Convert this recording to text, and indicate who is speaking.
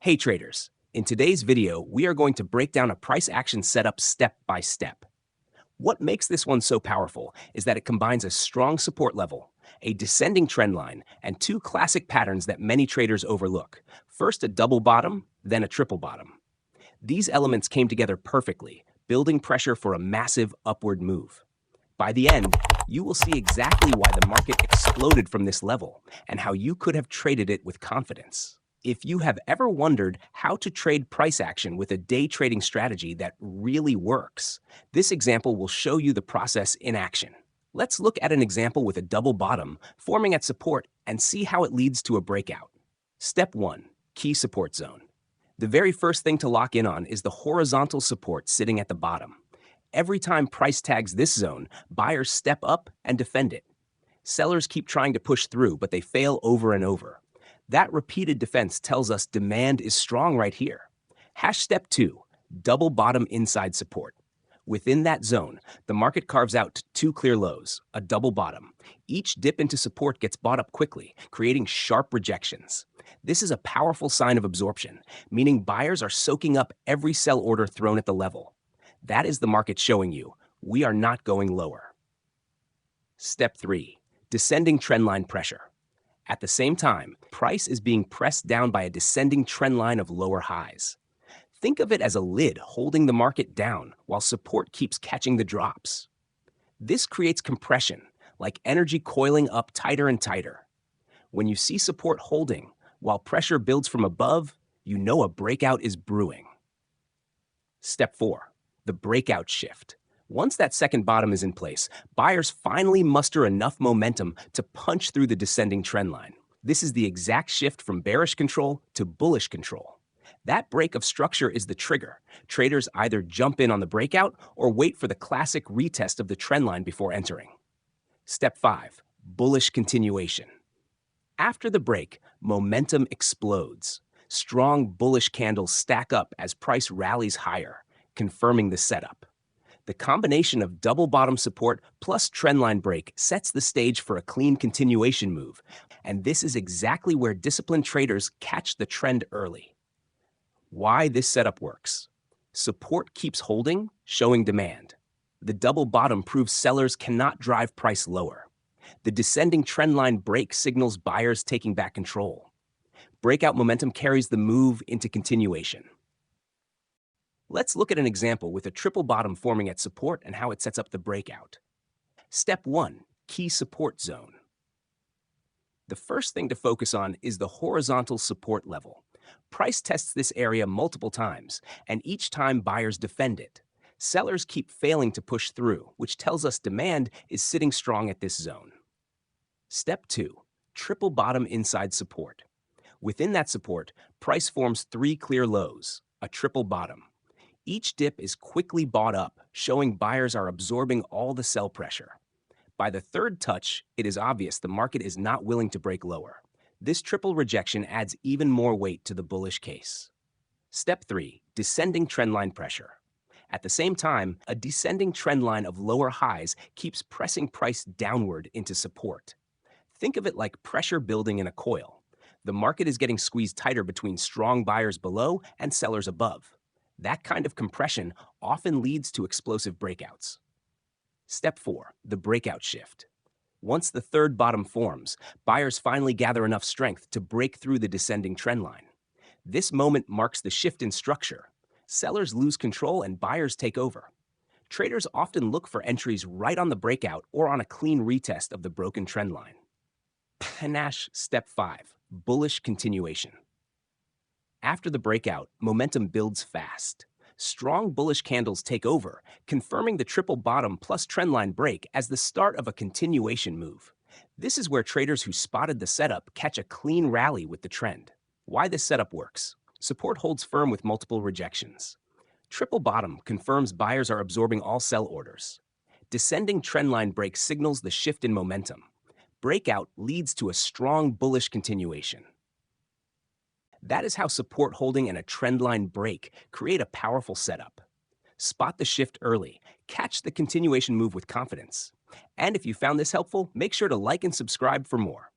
Speaker 1: Hey traders, in today's video, we are going to break down a price action setup step by step. What makes this one so powerful is that it combines a strong support level, a descending trend line, and two classic patterns that many traders overlook. First a double bottom, then a triple bottom. These elements came together perfectly, building pressure for a massive upward move. By the end, you will see exactly why the market exploded from this level and how you could have traded it with confidence. If you have ever wondered how to trade price action with a day trading strategy that really works, this example will show you the process in action. Let's look at an example with a double bottom forming at support and see how it leads to a breakout. Step 1. Key support zone. The very first thing to lock in on is the horizontal support sitting at the bottom. Every time price tags this zone, buyers step up and defend it. Sellers keep trying to push through, but they fail over and over. That repeated defense tells us demand is strong right here. Step 2, double bottom inside support. Within that zone, the market carves out two clear lows, a double bottom. Each dip into support gets bought up quickly, creating sharp rejections. This is a powerful sign of absorption, meaning buyers are soaking up every sell order thrown at the level. That is the market showing you, we are not going lower. Step 3, descending trendline pressure. At the same time, price is being pressed down by a descending trend line of lower highs. Think of it as a lid holding the market down while support keeps catching the drops. This creates compression, like energy coiling up tighter and tighter. When you see support holding while pressure builds from above, you know a breakout is brewing. Step 4, the breakout shift. Once that second bottom is in place, buyers finally muster enough momentum to punch through the descending trend line. This is the exact shift from bearish control to bullish control. That break of structure is the trigger. Traders either jump in on the breakout or wait for the classic retest of the trend line before entering. Step 5, bullish continuation. After the break, momentum explodes. Strong bullish candles stack up as price rallies higher, confirming the setup. The combination of double bottom support plus trendline break sets the stage for a clean continuation move, and this is exactly where disciplined traders catch the trend early. Why this setup works. Support keeps holding, showing demand. The double bottom proves sellers cannot drive price lower. The descending trendline break signals buyers taking back control. Breakout momentum carries the move into continuation. Let's look at an example with a triple bottom forming at support and how it sets up the breakout. Step 1, key support zone. The first thing to focus on is the horizontal support level. Price tests this area multiple times, and each time buyers defend it. Sellers keep failing to push through, which tells us demand is sitting strong at this zone. Step 2, triple bottom inside support. Within that support, price forms three clear lows, a triple bottom. Each dip is quickly bought up, showing buyers are absorbing all the sell pressure. By the third touch, it is obvious the market is not willing to break lower. This triple rejection adds even more weight to the bullish case. Step 3, descending trendline pressure. At the same time, a descending trendline of lower highs keeps pressing price downward into support. Think of it like pressure building in a coil. The market is getting squeezed tighter between strong buyers below and sellers above. That kind of compression often leads to explosive breakouts. Step 4, the breakout shift. Once the third bottom forms, buyers finally gather enough strength to break through the descending trend line. This moment marks the shift in structure. Sellers lose control and buyers take over. Traders often look for entries right on the breakout or on a clean retest of the broken trend line. Step 5, bullish continuation. After the breakout, momentum builds fast. Strong bullish candles take over, confirming the triple bottom plus trendline break as the start of a continuation move. This is where traders who spotted the setup catch a clean rally with the trend. Why this setup works. Support holds firm with multiple rejections. Triple bottom confirms buyers are absorbing all sell orders. Descending trendline break signals the shift in momentum. Breakout leads to a strong bullish continuation. That is how support holding and a trendline break create a powerful setup. Spot the shift early, catch the continuation move with confidence. And if you found this helpful, make sure to like and subscribe for more.